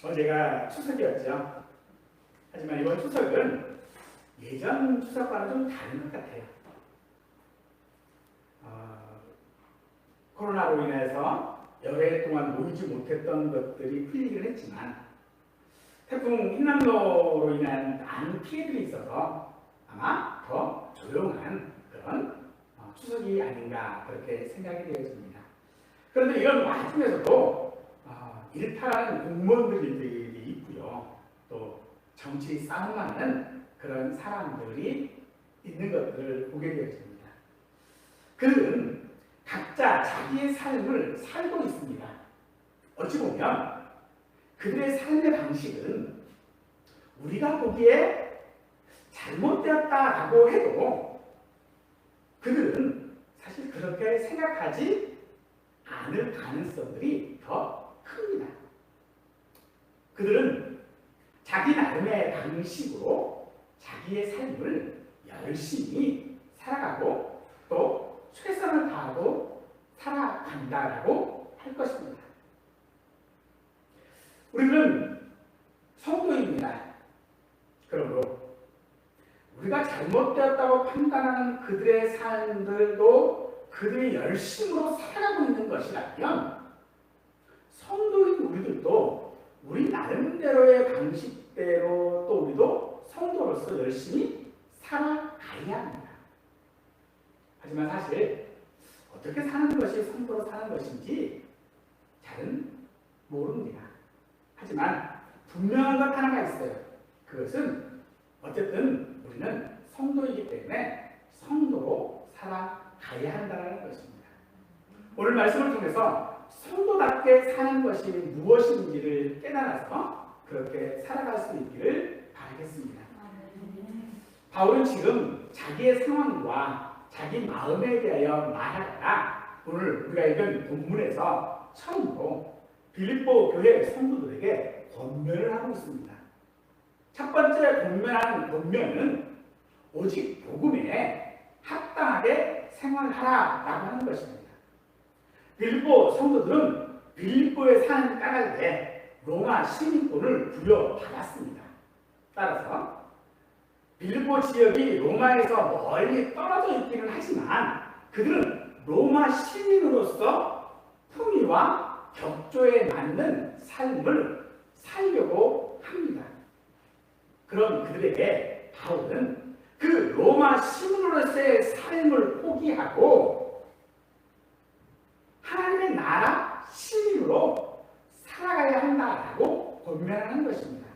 어제가 추석이었죠. 하지만 이번 추석은 예전 추석과는 좀 다른 것 같아요. 코로나로 인해서 여러 해 동안 모이지 못했던 것들이 풀리기는 했지만 태풍 흰남노로 인한 많은 피해들이 있어서 아마 더 조용한 그런 추석이 아닌가 그렇게 생각이 되어집니다. 그런데 이런 와중에서도 일탈하는 공무원들이 있고요. 또 정치 싸움하는 그런 사람들이 있는 것들을 보게 되어집니다. 그들은 각자 자기의 삶을 살고 있습니다. 어찌 보면 그들의 삶의 방식은 우리가 보기에 잘못되었다라고 해도 그들은 사실 그렇게 생각하지 않을 가능성들이 더 큽니다. 그들은 자기 나름의 방식으로 자기의 삶을 열심히 살아가고 또 최선을 다하고 살아간다라고 할 것입니다. 우리는 성도입니다. 그러므로 우리가 잘못되었다고 판단하는 그들의 삶들도 그들의 열심으로 살아가고 있는 것이라면 성도인 우리들도 우리 나름대로의 방식대로 또 우리도 성도로서 열심히 살아가야 합니다. 하지만 사실 어떻게 사는 것이 성도로 사는 것인지 잘은 모릅니다. 하지만 분명한 것 하나가 있어요. 그것은 어쨌든 우리는 성도이기 때문에 성도로 살아가야 한다는 것입니다. 오늘 말씀을 통해서 성도답게 사는 것이 무엇인지를 깨달아서 그렇게 살아갈 수 있기를 바라겠습니다. 바울은 지금 자기의 상황과 자기 마음에 대하여 말하다가 오늘 우리가 읽은 본문에서 처음으로 빌립보 교회 성도들에게 권면을 하고 있습니다. 첫 번째 권면하는 권면은 오직 복음에 합당하게 생활하라라고 하는 것입니다. 빌립보 성도들은 빌립보에 사는 까닭에 로마 시민권을 부여받았습니다. 따라서 빌립보 지역이 로마에서 멀리 떨어져 있기는 하지만 그들은 로마 시민으로서 품위와 격조에 맞는 삶을 살려고 합니다. 그런 그들에게 바울은 그 로마 시민으로서의 삶을 포기하고 하나님의 나라 시민으로 살아가야 한다라고 권면하는 것입니다.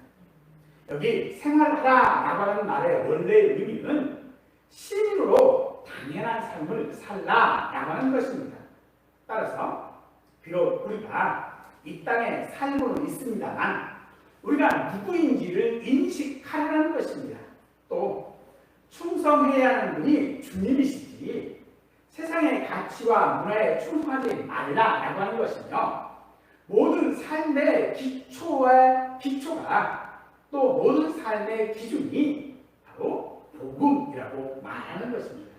여기 생활하라라고 하는 말의 원래의 의미는 시민으로 당연한 삶을 살라라고 하는 것입니다. 따라서 비록 우리가 이 땅에 살고는 있습니다만 우리가 누구인지를 인식하라는 것입니다. 또 충성해야 하는 분이 주님이시지 세상의 가치와 문화에 충성하지 말라라고 하는 것이며 모든 삶의 기초가 또 모든 삶의 기준이 바로 복음이라고 말하는 것입니다.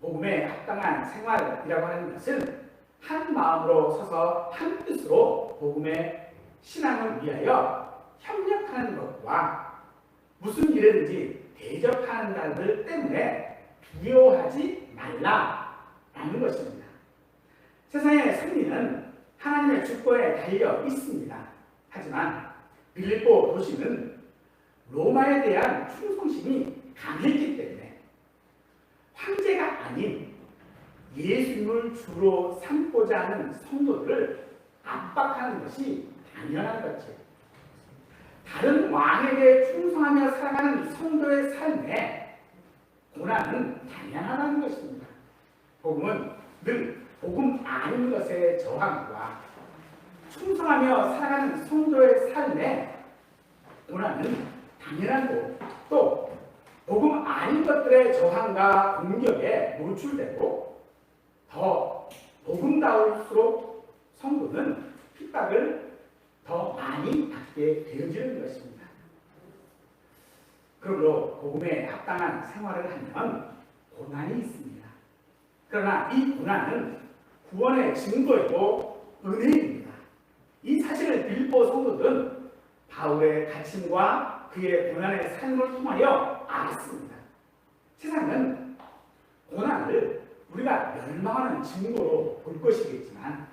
복음에 합당한 생활이라고 하는 것은 한 마음으로 서서 한 뜻으로 복음의 신앙을 위하여 협력하는 것과 무슨 일이든지 대적하는 자들 때문에 두려워하지 말라라는 것입니다. 세상의 승리는 하나님의 주권에 달려 있습니다. 하지만 빌립보 도시는 로마에 대한 충성심이 강했기 때문에 황제가 아닌 예수님을 주로 삼고자 하는 성도들을 압박하는 것이 당연한 것이죠. 다른 왕에게 충성하며 살아가는 성도의 삶에 고난은 당연하다는 것입니다. 복음은 늘 복음 아닌 것의 저항과 충성하며 살아가는 성도의 삶에 고난은 당연하고 또 복음 아닌 것들의 저항과 공격에 노출되고 더 복음다울수록 성도는 핍박을 더 많이 받게 되어지는 것입니다. 그러므로 복음에 합당한 생활을 하면 고난이 있습니다. 그러나 이 고난은 구원의 증거이고 은혜입니다. 이 사실을 빌립보 성도들은 바울의 가침과 그의 고난의 삶을 통하여 알았습니다. 세상은 고난을 우리가 멸망하는 증거로 볼 것이겠지만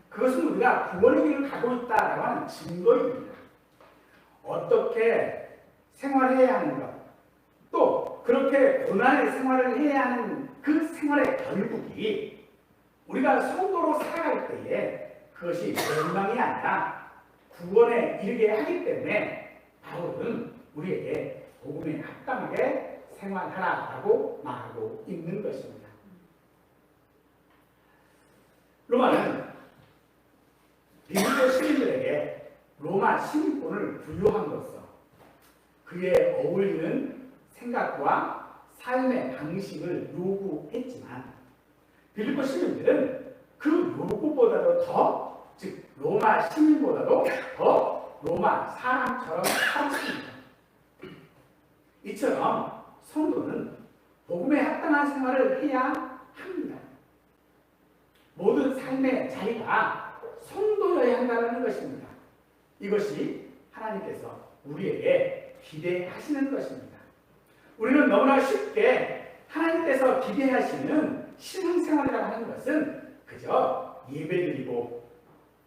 그것은 우리가 구원의 길을 가고 있다라고 하는 증거입니다. 어떻게 생활해야 하는 것, 또 그렇게 고난의 생활을 해야 하는 그 생활의 결국이 우리가 성도로 살아갈 때에 그것이 멸망이 아니라 구원에 이르게 하기 때문에 바울은 우리에게 복음에 합당하게 생활하라라고 말하고 있는 것입니다. 로마는 빌립보 시민들에게 로마 시민권을 부여함으로써 그에 어울리는 생각과 삶의 방식을 요구했지만 빌립보 시민들은 그 요구보다도 더, 즉 로마 시민보다도 더 로마 사람처럼 살았습니다. 이처럼 성도는 복음에 합당한 생활을 해야 합니다. 모든 삶의 자리가 성도여야 한다는 것입니다. 이것이 하나님께서 우리에게 기대하시는 것입니다. 우리는 너무나 쉽게 하나님께서 기대하시는 신앙생활이라고 하는 것은 그저 예배드리고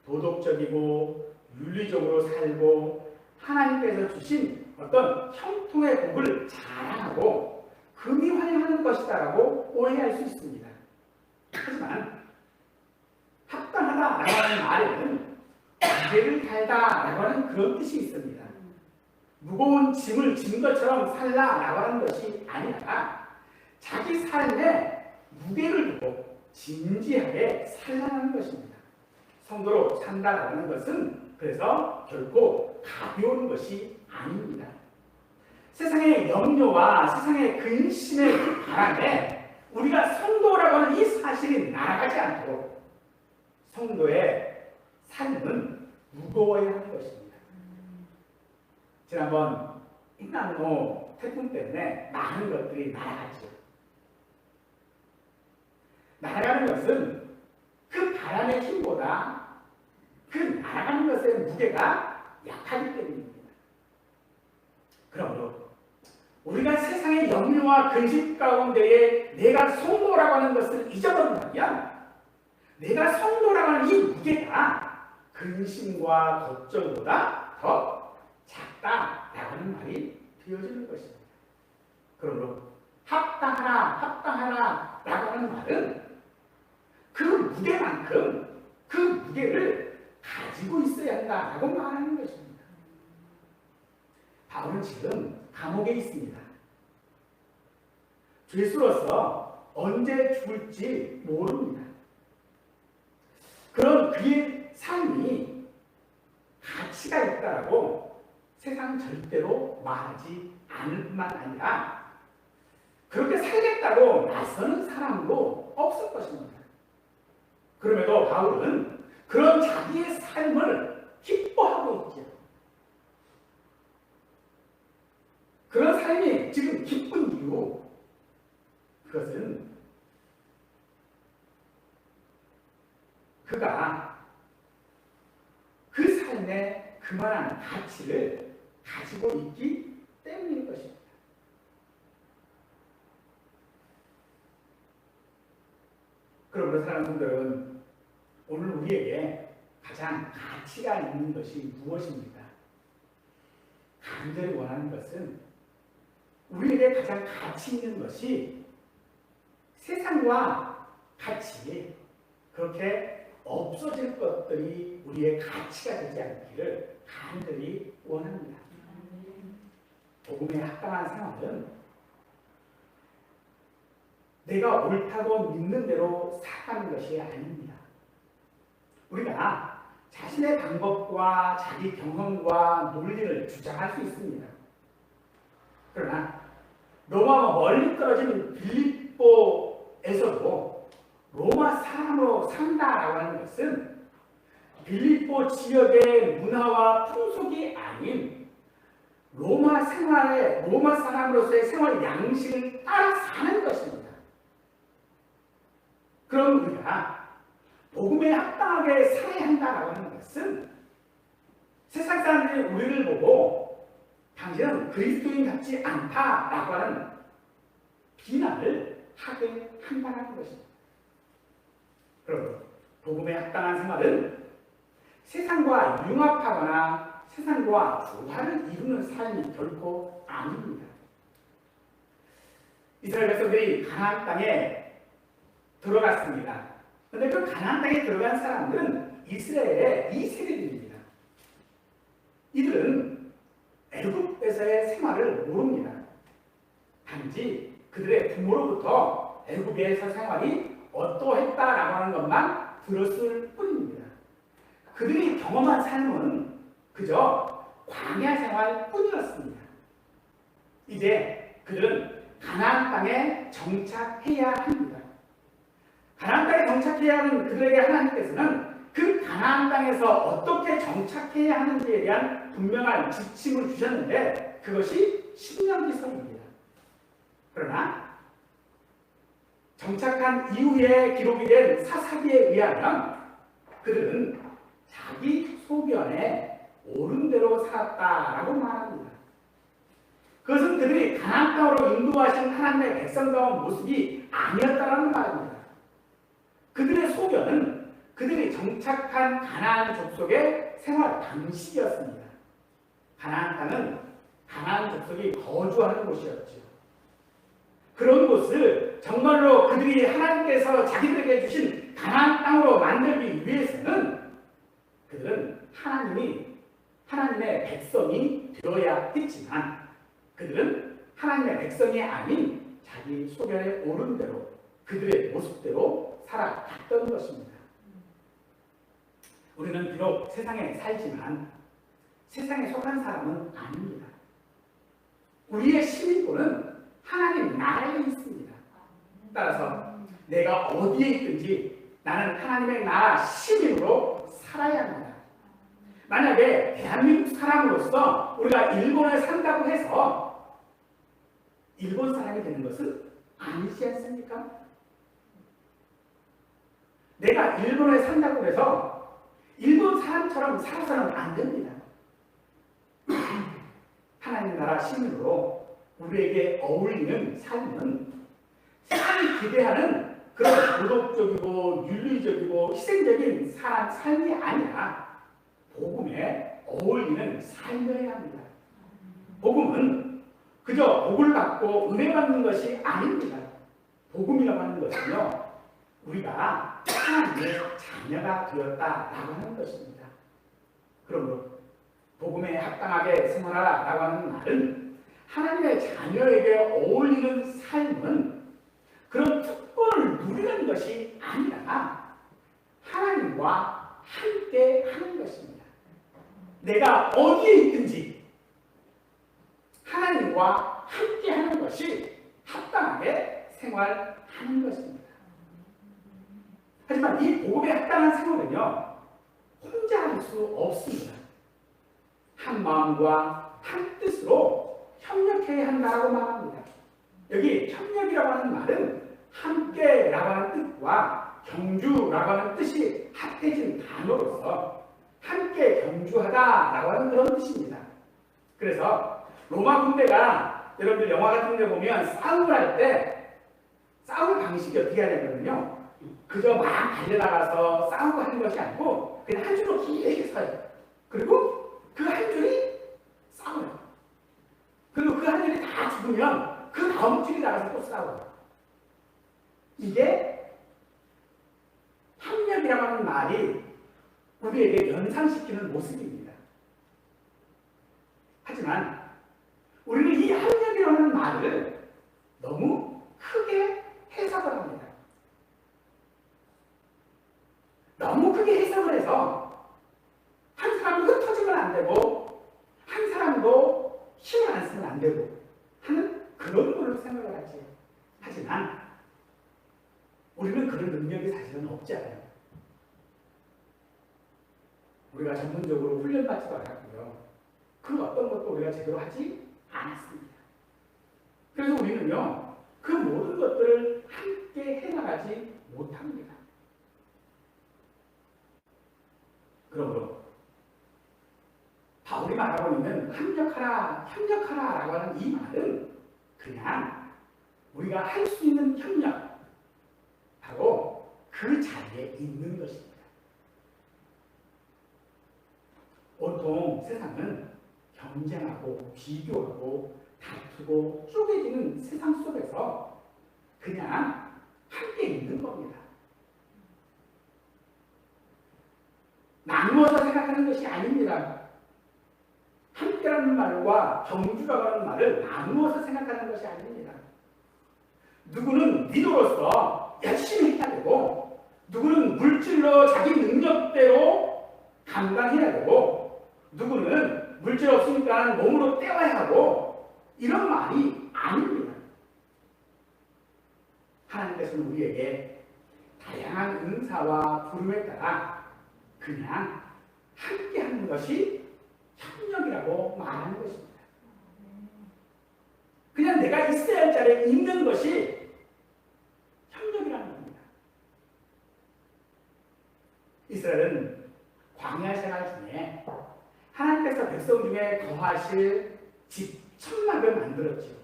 도덕적이고 윤리적으로 살고 하나님께서 주신 어떤 형통의 복을 자랑하고 금이 환영하는 것이다라고 오해할 수 있습니다. 하지만 합당하다라고 하는 말에는 무게를 달다라고 하는 그런 뜻이 있습니다. 무거운 짐을 진 것처럼 살라라고 하는 것이 아니라 자기 삶에 무게를 두고 진지하게 살라는 것입니다. 성도로 산다라고 하는 것은 그래서 결코 가벼운 것이 아닙니다. 세상의 염려와 세상의 근심의 바람에 우리가 성도라고 하는 이 사실이 날아가지 않도록 성도의 삶은 무거워야 하는 것입니다. 지난번 인난노 태풍 때문에 많은 것들이 날아갔죠. 날아가는 것은 그 바람의 힘보다 그 날아가는 것의 무게가 약하기 때문입니다. 그러므로 우리가 세상의 염려와 근심 가운데에 내가 성도라고 하는 것을 잊어버린다면 내가 성도라고 하는 이 무게가 근심과 걱정보다 더 작다라고 하는 말이 되어지는 것입니다. 그러므로 합당하라 라고 하는 말은 그 무게만큼 그 무게를 가지고 있어야 한다라고 말하는 것입니다. 바울은 지금 감옥에 있습니다. 죄수로서 언제 죽을지 모릅니다. 그런 그의 삶이 가치가 있다라고 세상 절대로 말하지 않을 뿐만 아니라 그렇게 살겠다고 나서는 사람도 없을 것입니다. 그럼에도 바울은 그런 자기의 삶을 기뻐하고 있죠. 그런 삶이 지금 기쁜 이유, 그것은 그가 그 삶에 그만한 가치를 가지고 있기 때문인 것입니다. 그러므로 사랑하는 분들은 오늘 우리에게 가장 가치가 있는 것이 무엇입니까? 간절히 원하는 것은 우리에게 가장 가치 있는 것이 세상과 같이 그렇게 없어질 것들이 우리의 가치가 되지 않기를 간절히 원합니다. 복음에 합당한 생활은 내가 옳다고 믿는 대로 살아가는 것이 아닙니다. 우리가 자신의 방법과 자기 경험과 논리를 주장할 수 있습니다. 그러나 로마 멀리 떨어진 빌립보에서도 로마 사람으로 산다라고 하는 것은 빌립보 지역의 문화와 풍속이 아닌 로마 사람으로서의 생활 양식을 따라 사는 것입니다. 그럼 우리가 복음에 합당하게 살아야 한다라고 하는 것은 세상 사람들이 우리를 보고 당신은 그리스도인답지 않다라고 하는 비난을 하게 한다는 것입니다. 그럼 복음에 합당한 생활은 세상과 융합하거나 세상과 조화를 이루는 삶이 결코 아닙니다. 이스라엘 백성들이 가나안 땅에 들어갔습니다. 그런데 그 가나안 땅에 들어간 사람들은 이스라엘의 2세대들입니다. 이들은 애굽에서의 생활을 모릅니다. 단지 그들의 부모로부터 애굽에서 생활이 어떠했다라고 하는 것만 들었을 뿐입니다. 그들이 경험한 삶은 그저 광야 생활뿐이었습니다. 이제 그들은 가나안 땅에 정착해야 합니다. 가나안 땅에 정착해야 하는 그들에게 하나님께서는 그 가나안 땅에서 어떻게 정착해야 하는지에 대한 분명한 지침을 주셨는데 그것이 신명기서입니다. 그러나 정착한 이후에 기록이 된 사사기에 의하면 그들은 자기 소견에 옳은 대로 살았다라고 말합니다. 그것은 그들이 가나안 땅으로 인도하신 하나님의 백성다운 모습이 아니었다라는 말입니다. 그들의 소견은 그들이 정착한 가나안 족속의 생활 방식이었습니다. 가나안 땅은 가나안 족속이 거주하는 곳이었죠. 그런 곳을 정말로 그들이 하나님께서 자기들에게 주신 가나안 땅으로 만들기 위해서는 그들은 하나님의 백성이 되어야 했지만 그들은 하나님의 백성이 아닌 자기 소견에 옳은 대로 그들의 모습대로 살아갔던 것입니다. 우리는 비록 세상에 살지만 세상에 속한 사람은 아닙니다. 우리의 시민권은 하나님 나라에 있습니다. 따라서 내가 어디에 있든지 나는 하나님의 나라 시민으로 살아야 합니다. 만약에 대한민국 사람으로서 우리가 일본에 산다고 해서 일본 사람이 되는 것은 아니지 않습니까? 내가 일본에 산다고 해서 일본 사람처럼 살아서는 안 됩니다. 하나님 나라 시민으로 우리에게 어울리는 삶은 세상이 기대하는 그런 도덕적이고 윤리적이고 희생적인 삶이 아니라 복음에 어울리는 삶이어야 합니다. 복음은 그저 복을 받고 은혜 받는 것이 아닙니다. 복음이라고 하는 것은요, 우리가 하나님의 자녀가 되었다라고 하는 것입니다. 그러므로 복음에 합당하게 생활하라라고 하는 말은 하나님의 자녀에게 어울리는 삶은 그런 특권을 누리는 것이 아니라 하나님과 함께 하는 것입니다. 내가 어디에 있든지 하나님과 함께 하는 것이 합당하게 생활하는 것입니다. 하지만 이 복음에 합당한 생활은요, 혼자 할 수 없습니다. 한 마음과 한 뜻으로 협력해야 한다고 말합니다. 여기 협력이라고 하는 말은 함께라고 하는 뜻과 경주라고 하는 뜻이 합해진 단어로서 함께 경주하다라고 하는 그런 뜻입니다. 그래서 로마 군대가 여러분들 영화 같은 데 보면 싸움을 할 때 싸울 방식이 어떻게 하냐면요, 그저 막 달려나가서 싸우고 하는 것이 아니고 그냥 한 줄로 길게 서요. 그리고 그 한 줄이 싸워요. 그리고 그 한 줄이 다 죽으면 그 다음 줄이 나가서 또 싸워요. 이게 협력이라고 하는 말이 우리에게 연상시키는 모습입니다. 하지만 우리는 이 협력이라는 말을 너무 크게 해석을 합니다. 너무 크게 해석을 해서 한 사람도 흩어지면 안 되고 한 사람도 힘을 안 쓰면 안 되고 하는 그런 걸로 생각을 하지. 하지만 우리는 그런 능력이 사실은 없지 않아요. 우리가 전문적으로 훈련받지도 않았고요. 그 어떤 것도 우리가 제대로 하지 않았습니다. 그래서 우리는요, 그 모든 것들을 함께 해나가지 못합니다. 그러므로 말하고 있는 협력하라, 협력하라라고 하는 이 말은 그냥 우리가 할 수 있는 협력, 바로 그 자리에 있는 것입니다. 온통 세상은 경쟁하고 비교하고 다투고 쪼개지는 세상 속에서 그냥 함께 있는 겁니다. 나누어서 생각하는 것이 아닙니다. 함께라는 말과 경주라는 말을 나누어서 생각하는 것이 아닙니다. 누구는 리더로서 열심히 해야 되고, 누구는 물질로 자기 능력대로 감당해야 되고, 누구는 물질 없으니까 몸으로 때워야 하고, 이런 말이 아닙니다. 하나님께서는 우리에게 다양한 은사와 부름에 따라 그냥 함께하는 것이 협력이라고 말하는 것입니다. 그냥 내가 있어야 할 자리에 있는 것이 협력이라는 겁니다. 이스라엘은 광야 생활 중에 하나님께서 백성 중에 거하실 집 천막을 만들었지요.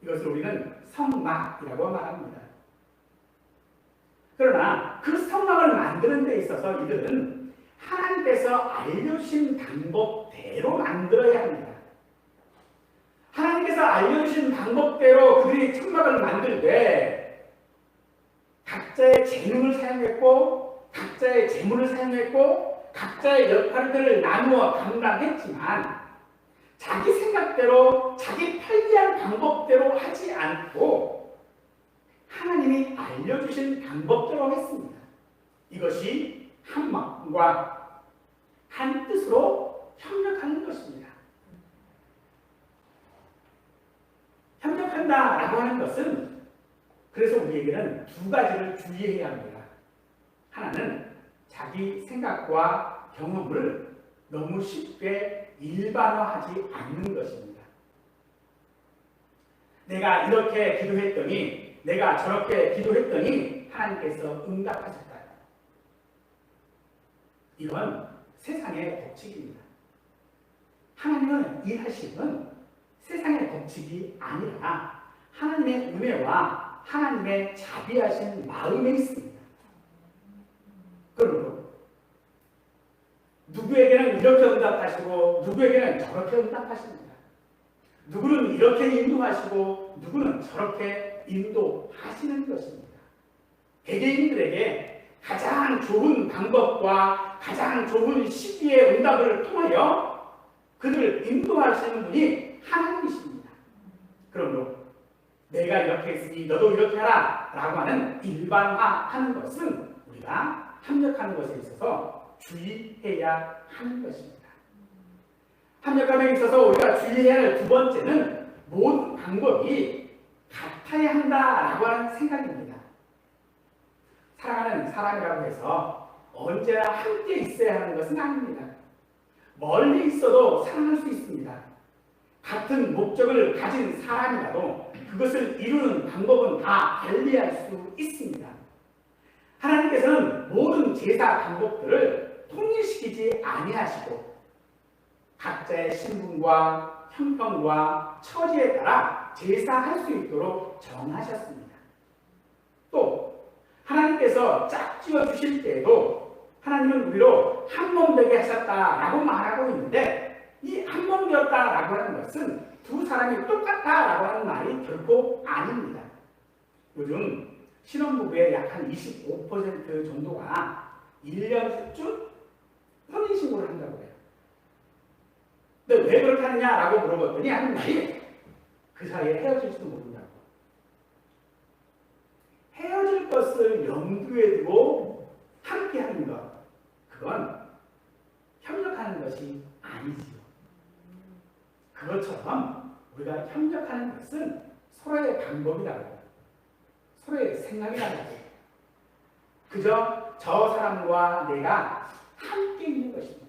이것을 우리는 성막이라고 말합니다. 그러나 그 성막을 만드는 데 있어서 이들은 하나님께서 알려주신 방법대로 만들어야 합니다. 하나님께서 알려주신 방법대로 그들이 천막을 만들 때 각자의 재능을 사용했고, 각자의 재물을 사용했고, 각자의 역할들을 나누어 감당했지만 자기 생각대로, 자기 편리한 방법대로 하지 않고 하나님이 알려주신 방법대로 했습니다. 이것이 한 마음과 한 뜻으로 협력하는 것입니다. 협력한다라고 하는 것은 그래서 우리에게는 두 가지를 주의해야 합니다. 하나는 자기 생각과 경험을 너무 쉽게 일반화하지 않는 것입니다. 내가 이렇게 기도했더니, 내가 저렇게 기도했더니 하나님께서 응답하셨다. 이건 세상의 법칙입니다. 하나님은 일하시는 세상의 법칙이 아니라 하나님의 은혜와 하나님의 자비하신 마음에 있습니다. 그러므로 누구에게는 이렇게 응답하시고 누구에게는 저렇게 응답하십니다. 누구는 이렇게 인도하시고 누구는 저렇게 인도하시는 것입니다. 개개인들에게 가장 좋은 방법과 가장 좋은 시기의 응답을 통하여 그들을 인도하시는 분이 하나님이십니다. 그러므로 내가 이렇게 했으니 너도 이렇게 하라 라고 하는 일반화하는 것은 우리가 협력하는 것에 있어서 주의해야 하는 것입니다. 협력함에 있어서 우리가 주의해야 할 두 번째는 모든 방법이 같아야 한다라고 하는 생각입니다. 사랑하는 사람이라고 해서 언제나 함께 있어야 하는 것은 아닙니다. 멀리 있어도 사랑할 수 있습니다. 같은 목적을 가진 사람이라도 그것을 이루는 방법은 다 달리할 수 있습니다. 하나님께서는 모든 제사 방법들을 통일시키지 아니하시고 각자의 신분과 형편과 처지에 따라 제사할 수 있도록 정하셨습니다. 또 하나님께서 짝지어 주실 때에도 하나님은 우리로 한 몸 되게 하셨다라고 말하고 있는데, 이 한 몸 되었다라고 하는 것은 두 사람이 똑같다라고 하는 말이 결코 아닙니다. 요즘 신혼부부의 약 한 25% 정도가 1년쯤 혼인신고를 한다고 해요. 근데 왜 그렇게 하느냐라고 물어봤더니 하는 말이 그 사이에 헤어질지도 모른다고. 헤어질 것을 염두에 두고 함께 하는 것, 그건 협력하는 것이 아니지요. 그것처럼 우리가 협력하는 것은 서로의 방법이라고, 서로의 생각이라고, 그저 저 사람과 내가 함께 있는 것입니다.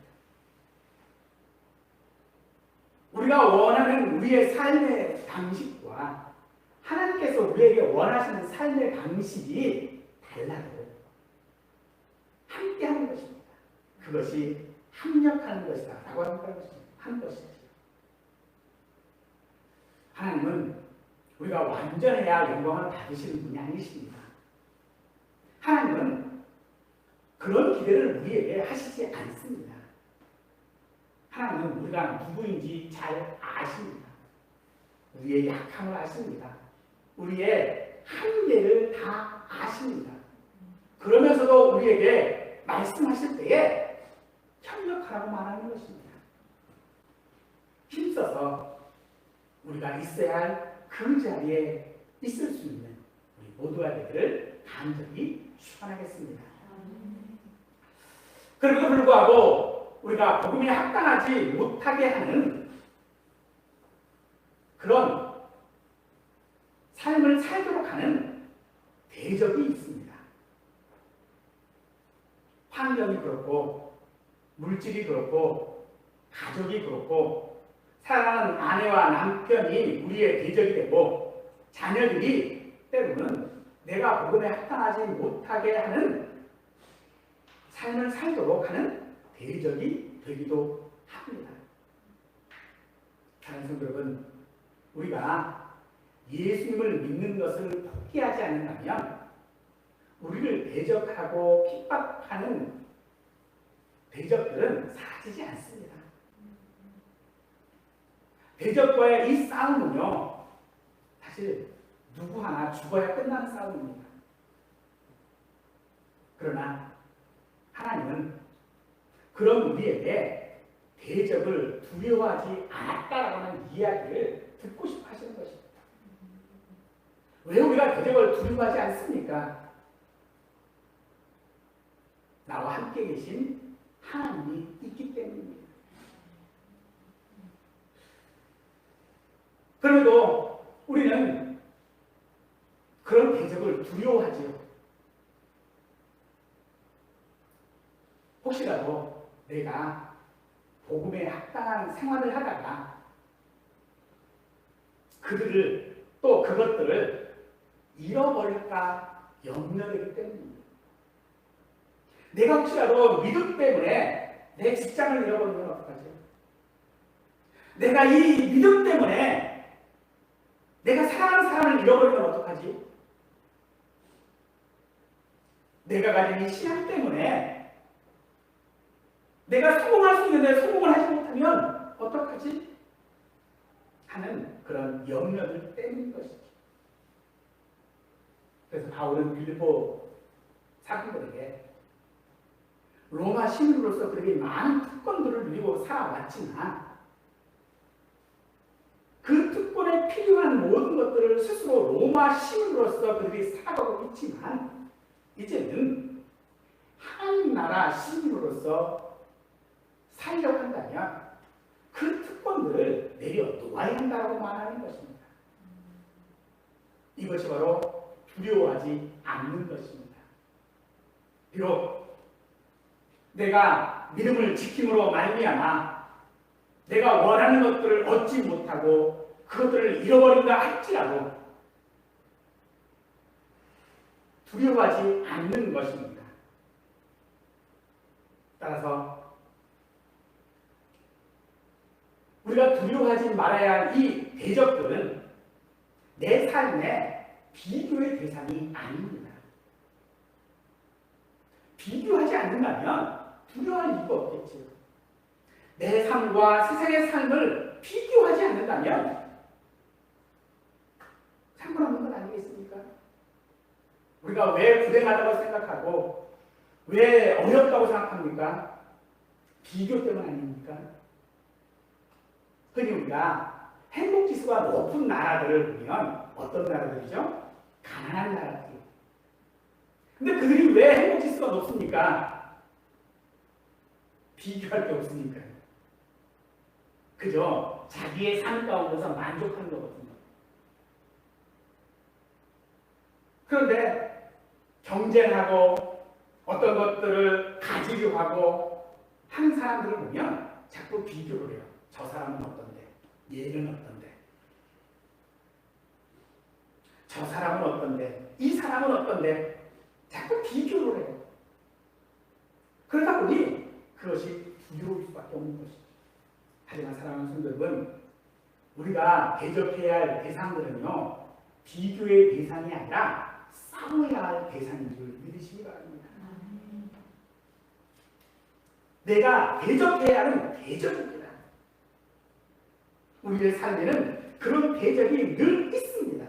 우리가 원하는 우리의 삶의 방식과 하나님께서 우리에게 원하시는 삶의 방식이 달라도 함께 하는 것입니다. 그것이 협력하는 것이다 라고 하는 것입니다. 한 것이지. 하나님은 우리가 완전해야 영광을 받으시는 분이 아니십니다. 하나님은 그런 기대를 우리에게 하시지 않습니다. 하나님은 우리가 누구인지 잘 아십니다. 우리의 약함을 아십니다. 우리의 한계를 다 아십니다. 그러면서도 우리에게 말씀하실 때에 협력하라고 말하는 것입니다. 힘써서 우리가 있어야 할 그 자리에 있을 수 있는 우리 모두가 되기를 간절히 축원하겠습니다. 그럼에도 불구하고 우리가 복음에 합당하지 못하게 하는 그런 삶을 살도록 하는 대적이 있습니다. 환경이 그렇고 물질이 그렇고 가족이 그렇고 사랑하는 아내와 남편이 우리의 대적이 되고 자녀들이 때로는 내가 복음에 합당하지 못하게 하는 삶을 살도록 하는 대적이 되기도 합니다. 사랑하는 성도 여러분, 우리가 예수님을 믿는 것을 포기하지 않는다면 우리를 대적하고 핍박하는 대적들은 사라지지 않습니다. 대적과의 이 싸움은요, 사실 누구 하나 죽어야 끝나는 싸움입니다. 그러나 하나님은 그런 우리에게 대적을 두려워하지 않았다라고 하는 이야기를 듣고 싶어 하시는 것입니다. 왜 우리가 대적을 두려워하지 않습니까? 나와 함께 계신 하나님이 있기 때문입니다. 그래도 우리는 그런 대적을 두려워하지요. 혹시라도 내가 복음에 합당한 생활을 하다가 그들을 또 그것들을 잃어버릴까 염려되기 때문입니다. 내가 혹시라도 믿음 때문에 내 직장을 잃어버리면 어떡하지? 내가 이 믿음 때문에 내가 사랑하는 사람을 잃어버리면 어떡하지? 내가 가진 이 신앙 때문에 내가 성공할 수 있는데 성공을 하지 못하면 어떡하지? 하는 그런 염려들 때문인 것이죠. 그래서 바울은 빌립보 사람들에게 로마 시민으로서 그렇게 많은 특권들을 누리고 살아왔지만 그 특권에 필요한 모든 것들을 스스로 로마 시민으로서 그들이 살아가고 있지만 이제는 하나님 나라 시민으로서 살려고 한다면 그 특권들을 내려놓아야 한다고 말하는 것입니다. 이것이 바로 두려워하지 않는 것입니다. 비록 내가 믿음을 지킴으로 말미암아 내가 원하는 것들을 얻지 못하고 그것들을 잃어버린다 할지라도 두려워하지 않는 것입니다. 따라서 우리가 두려워하지 말아야 할 이 대적들은 내 삶의 비교의 대상이 아닙니다. 비교하지 않는다면 두려워할 이유가 없겠지요. 내 삶과 세상의 삶을 비교하지 않는다면 상관없는 건 아니겠습니까? 우리가 왜 불행하다고 생각하고 왜 어렵다고 생각합니까? 비교 때문 아닙니까? 흔히 우리가 행복지수가 높은 나라들을 보면 어떤 나라들이죠? 가난한 나라들. 근데 그들이 왜 행복지수가 높습니까? 비교할 게 없으니까요. 그저 자기의 삶 가운데서 만족하는 거거든요. 그런데 경쟁하고 어떤 것들을 가지려 하고 하는 사람들을 보면 자꾸 비교를 해요. 저 사람은 어떤데? 얘는 어떤데? 저 사람은 어떤데? 이 사람은 어떤데? 자꾸 비교를 해요. 그러다 보니 그것이 두려울 수밖에 없는 것이죠. 하지만 사랑하는 성도 여러분, 우리가 대적해야 할 대상들은요, 비교의 대상이 아니라 싸워야 할 대상인 줄 믿으시기 바랍니다. 내가 대적해야 하는 대적입니다. 우리의 삶에는 그런 대적이 늘 있습니다.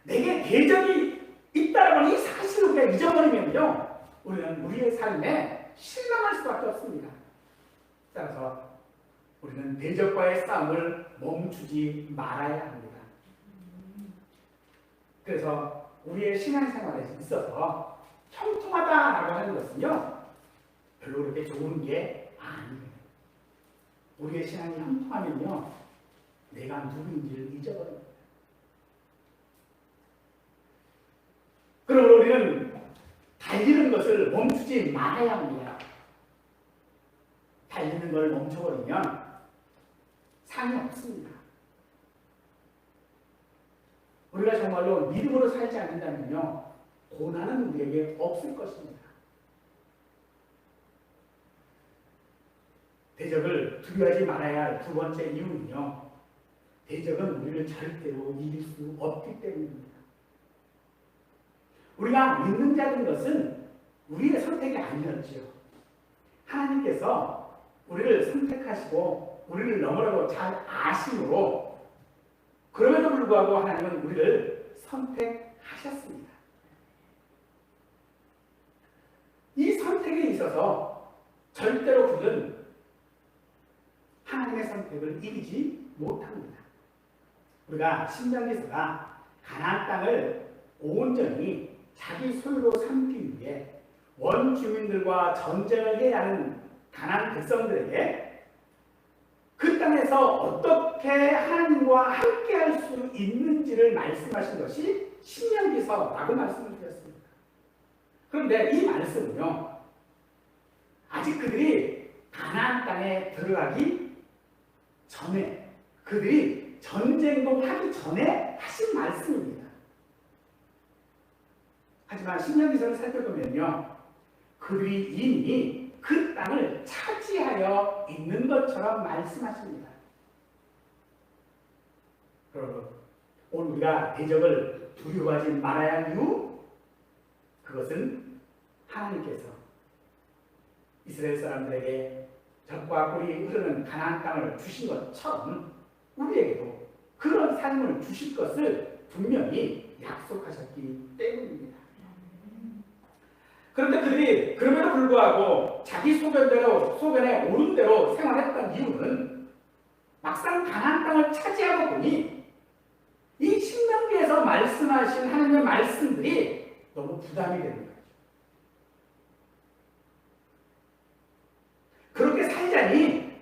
내게 대적이 있다라는 이 사실을 우리가 잊어버리면요, 우리는 우리의 삶에 실망할 수밖에 없습니다. 따라서 우리는 대적과의 싸움을 멈추지 말아야 합니다. 그래서 우리의 신앙생활에 있어서 형통하다라고 하는 것은요, 별로 그렇게 좋은 게 아니에요. 우리의 신앙이 형통하면요, 내가 누구인지를 잊어버립니다. 그럼 우리는 달리는 것을 멈추지 말아야 합니다. 달리는 걸 멈춰버리면 상이 없습니다. 우리가 정말로 믿음으로 살지 않는다면요, 고난은 우리에게 없을 것입니다. 대적을 두려워하지 말아야 할 두 번째 이유는요, 대적은 우리를 절대로 이길 수 없기 때문입니다. 우리가 믿는 자된 것은 우리의 선택이 아니었지요. 하나님께서 우리를 선택하시고 우리를 너무나도 잘 아심으로, 그럼에도 불구하고 하나님은 우리를 선택하셨습니다. 이 선택에 있어서 절대로 그는 하나님의 선택을 이기지 못합니다. 우리가 신명기서가 가나안 땅을 온전히 자기 소유로 삼기 위해 원주민들과 전쟁을 해야 하는 가나안 백성들에게 그 땅에서 어떻게 하나님과 함께할 수 있는지를 말씀하신 것이 신명기서라고 말씀을 드렸습니다. 그런데 이 말씀은요, 아직 그들이 가나안 땅에 들어가기 전에, 그들이 전쟁도 하기 전에 하신 말씀입니다. 하지만 신명기서를 살펴보면요, 그들이 이미 그 땅을 차지하여 있는 것처럼 말씀하십니다. 여러분, 오늘 우리가 대적을 두려워하지 말아야 할 이유, 그것은 하나님께서 이스라엘 사람들에게 젖과 꿀이 흐르는 가나안 땅을 주신 것처럼 우리에게도 그런 삶을 주실 것을 분명히 약속하셨기 때문입니다. 그런데 그들이 그럼에도 불구하고 자기 소견에 오른 대로 생활했던 이유는 막상 가나안 땅을 차지하고 보니 이 신명기에서 말씀하신 하나님의 말씀들이 너무 부담이 되는 거죠. 그렇게 살자니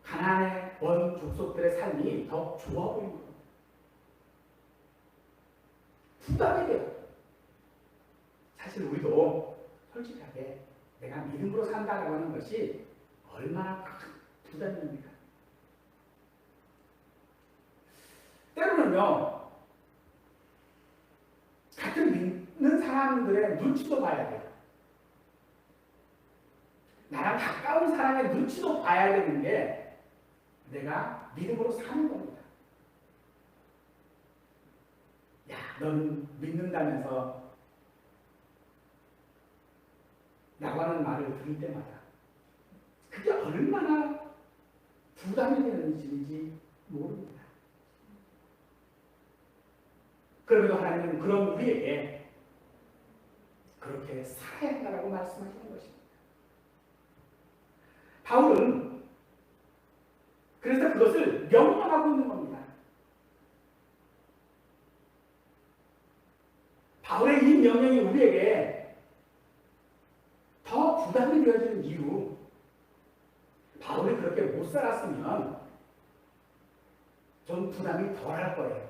가나안의 원 족속들의 삶이 더 좋아 보이는 거예요. 부담이 돼요. 사실 우리도 솔직하게 내가 믿음으로 산다고 하는 것이 얼마나 큰 부담입니까? 때로는요, 같은 믿는 사람들의 눈치도 봐야 돼요. 나랑 가까운 사람의 눈치도 봐야 되는 게 내가 믿음으로 사는 겁니다. 야, 너는 믿는다면서 라고 하는 말을 들을 때마다 그게 얼마나 부담이 되는지 모릅니다. 그럼에도 하나님은 그런 우리에게 그렇게 살아야 한다고 말씀하시는 것입니다. 바울은 그래서 그것을 명령하고 있는 겁니다. 바울의 이 명령이 우리에게 더 부담이 되어지는 이유, 바울이 그렇게 못 살았으면 좀 부담이 덜할 거예요.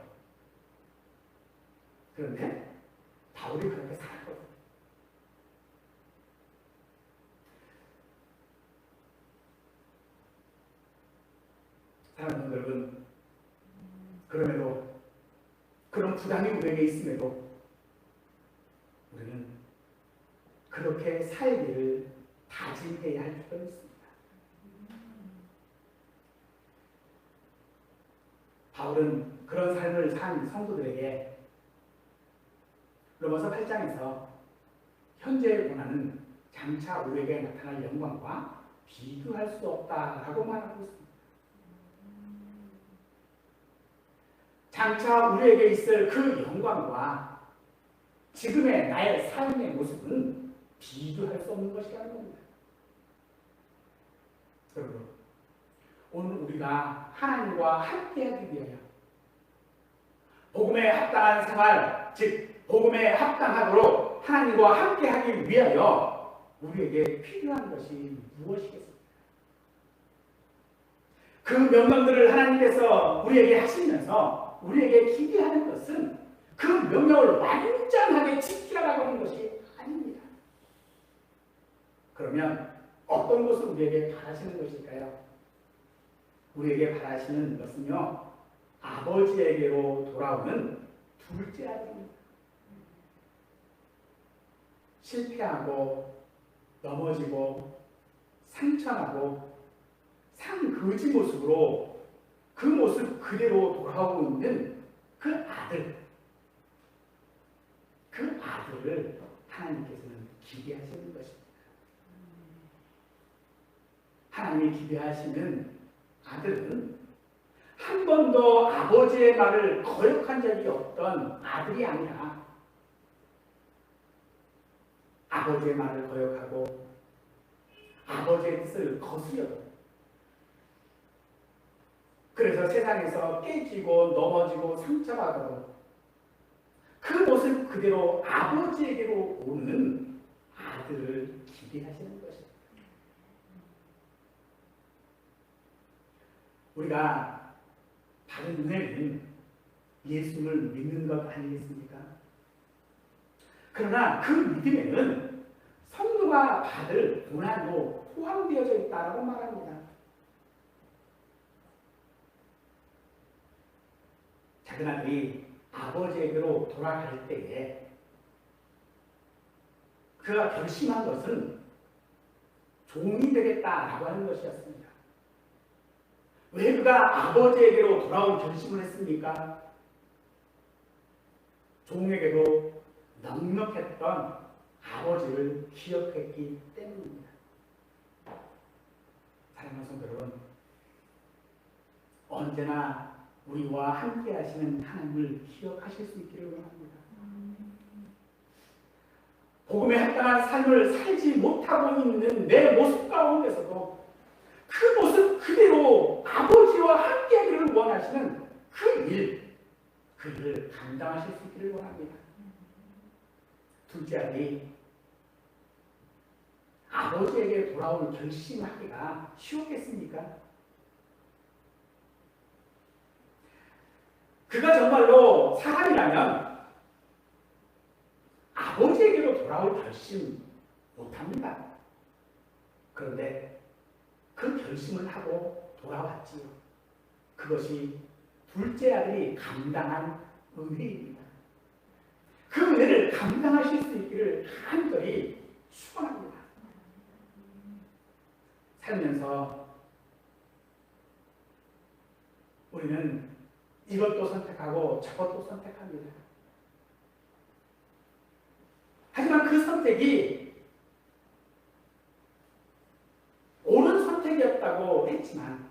그런데 바울이 그렇게 살았거든요. 사랑하는 여러분, 그럼에도 그런 부담이 우리에게 있음에도 우리는 그렇게 살기를 다짐해야 할 필요가 있습니다. 바울은 그런 삶을 산 성도들에게 로마서 8장에서 현재의 고난은 장차 우리에게 나타날 영광과 비교할 수 없다라고 말하고 있습니다. 장차 우리에게 있을 그 영광과 지금의 나의 삶의 모습은 비교할 수 없는 것이라는 겁니다. 여러분, 오늘 우리가 하나님과 함께하기 위하여 복음에 합당한 생활, 즉 복음에 합당하도록 하나님과 함께하기 위하여 우리에게 필요한 것이 무엇이겠습니까? 그 명령들을 하나님께서 우리에게 하시면서 우리에게 기대하는 것은 그 명령을 완전하게 지키라고 하는 것이 아닙니다. 그러면 어떤 것을 우리에게 바라시는 것일까요? 우리에게 바라시는 것은요, 아버지에게로 돌아오는 둘째 아들입니다. 실패하고 넘어지고 상처나고 상거지 모습으로 그 모습 그대로 돌아오고 있는 그 아들을 하나님께서는 기대하시는 것입니다. 하나님이 기대하시는 아들은 한 번도 아버지의 말을 거역한 적이 없던 아들이 아니라 아버지의 말을 거역하고 아버지의 뜻을 거스려도 그래서 세상에서 깨지고 넘어지고 상처받아도 그 모습 그대로 아버지에게로 오는 아들을 기대하시는 것입니다. 우리가 받은 은혜는 예수를 믿는 것 아니겠습니까? 그러나 그 믿음에는 성도가 받을 고난도 포함되어져 있다고 말합니다. 작은 아들이 아버지에게로 돌아갈 때에 그가 결심한 것은 종이 되겠다라고 하는 것이었습니다. 왜 그가 아버지에게로 돌아올 결심을 했습니까? 종에게도 넉넉했던 아버지를 기억했기 때문입니다. 사랑하는 성도 여러분, 언제나 우리와 함께 하시는 하나님을 기억하실 수 있기를 원합니다. 복음에 합당한 삶을 살지 못하고 있는 내 모습 가운데서도 그 모습 그대로 아버지와 함께하기를 원하시는 그 일을 감당하실 수 있기를 원합니다. 둘째 아들이 아버지에게 돌아올 결심하기가 쉬웠겠습니까? 그가 정말로 사람이라면 아버지에게로 돌아올 결심 못합니다. 그런데 그 결심을 하고 돌아왔지요. 그것이 둘째 아들이 감당한 은혜입니다. 그 은혜를 감당하실 수 있기를 간절히 축원합니다. 살면서 우리는 이것도 선택하고 저것도 선택합니다. 하지만 그 선택이 옳은 선택이었다고 했지만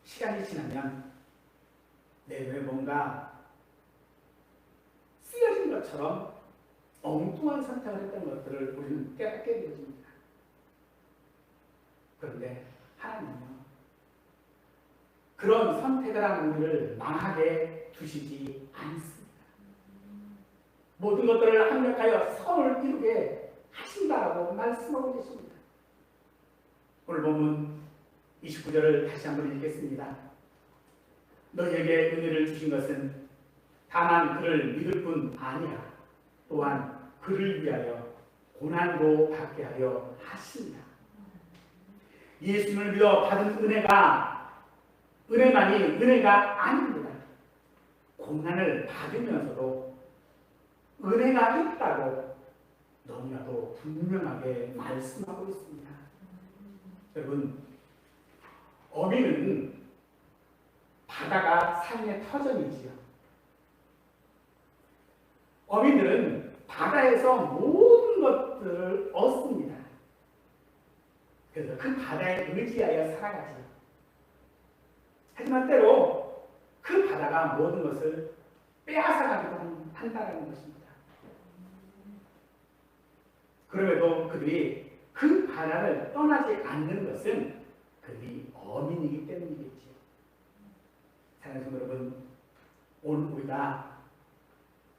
시간이 지나면 내 뇌에 뭔가 쓰여진 것처럼 엉뚱한 선택을 했던 것들을 우리는 깨닫게 되어집니다. 그런데 하나님은요, 그런 선택을 한 우리를 망하게 두시지 않습니다. 모든 것들을 합력하여 선을 이루게 하신다라고 말씀하고 계십니다. 오늘 본문 29절을 다시 한번 읽겠습니다. 너희에게 은혜를 주신 것은 다만 그를 믿을 뿐 아니라 또한 그를 위하여 고난도 받게 하려 하십니다. 예수님을 믿어 받은 은혜만이 은혜가 아닙니다. 고난을 받으면서도 은혜가 있다고 너무나도 분명하게 말씀하고 있습니다. 여러분, 어민은 바다가 삶의 터전이지요. 어민들은 바다에서 모든 것들을 얻습니다. 그래서 그 바다에 의지하여 살아가지요. 하지만 때로 그 바다가 모든 것을 빼앗아가기도 한다는 것입니다. 그럼에도 그들이 그 바다를 떠나지 않는 것은 그들이 어민이기 때문이겠지요. 사랑하는 여러분, 오늘 우리가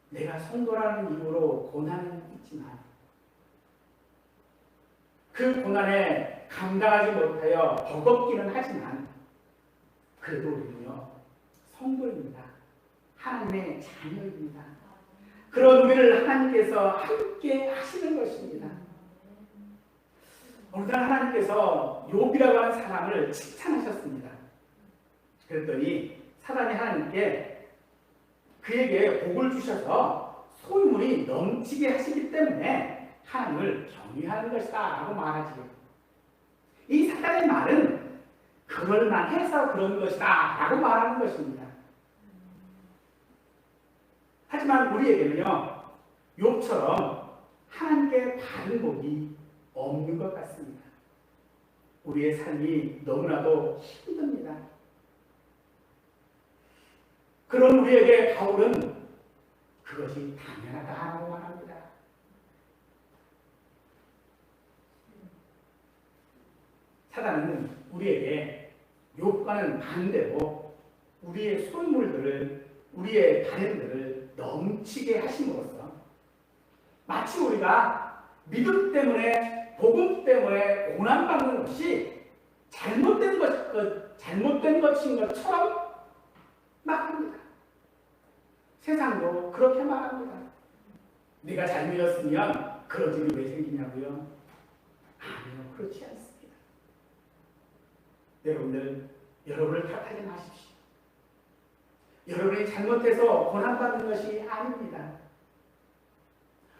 내가 성도라는 이유로 고난은 있지만 그 고난에 감당하지 못하여 버겁기는 하지만 그래도 우리는요 성도입니다. 하나님의 자녀입니다. 그런 우리를 하나님께서 함께 하시는 것입니다. 오늘날 하나님께서 욥이라고 하는 사람을 칭찬하셨습니다. 그랬더니 사단이 하나님께 그에게 복을 주셔서 소유물이 넘치게 하시기 때문에 하나님을 경외하는 것이다 라고 말하지요. 이 사단의 말은 그럴만해서 그런 것이다 라고 말하는 것입니다. 하지만 우리에게는요 욥처럼 하나님께 받은 복이 없는 것 같습니다. 우리의 삶이 너무나도 힘듭니다. 그런 우리에게 바울은 그것이 당연하다고 말합니다. 사단은 우리에게 욥과는 반대로 우리의 소유물들을, 우리의 바램들을 넘치게 하심으로써 마치 우리가 믿음 때문에, 복음 때문에 고난받는 것이 잘못된 것인 것처럼 말합니다. 세상도 그렇게 말합니다. 네가 잘 믿었으면 그런 일이 왜 생기냐고요? 아니요, 그렇지 않습니다. 여러분들, 여러분을 탓하지 마십시오. 여러분이 잘못해서 고난받는 것이 아닙니다.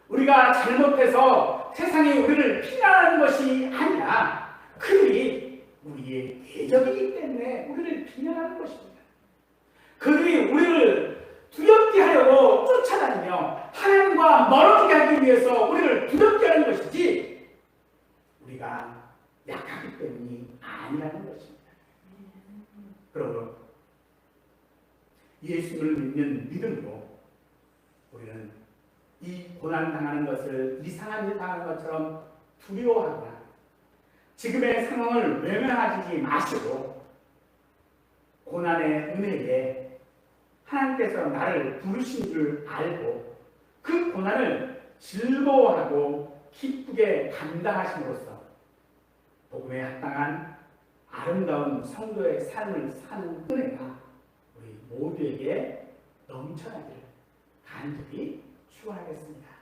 우리가 잘못해서 세상이 우리를 비난하는 것이 아니라 그들이 우리의 대적이기 때문에 우리를 비난하는 것입니다. 그들이 우리를 두렵게 하려고 쫓아다니며 하나님과 멀어지게 하기 위해서 우리를 두렵게 하는 것이지 우리가 약하기 때문이 아니라는 것입니다. 그러므로 예수를 믿는 믿음으로 우리는 이 고난당하는 것을 이상한 일 당하는 것처럼 두려워하거나 지금의 상황을 외면하지 마시고 고난의 은혜에 하나님께서 나를 부르신 줄 알고 그 고난을 즐거워하고 기쁘게 감당하심으로써 복음에 합당한 아름다운 성도의 삶을 사는 은혜가 우리 모두에게 넘쳐나기를 간절히 축원하겠습니다.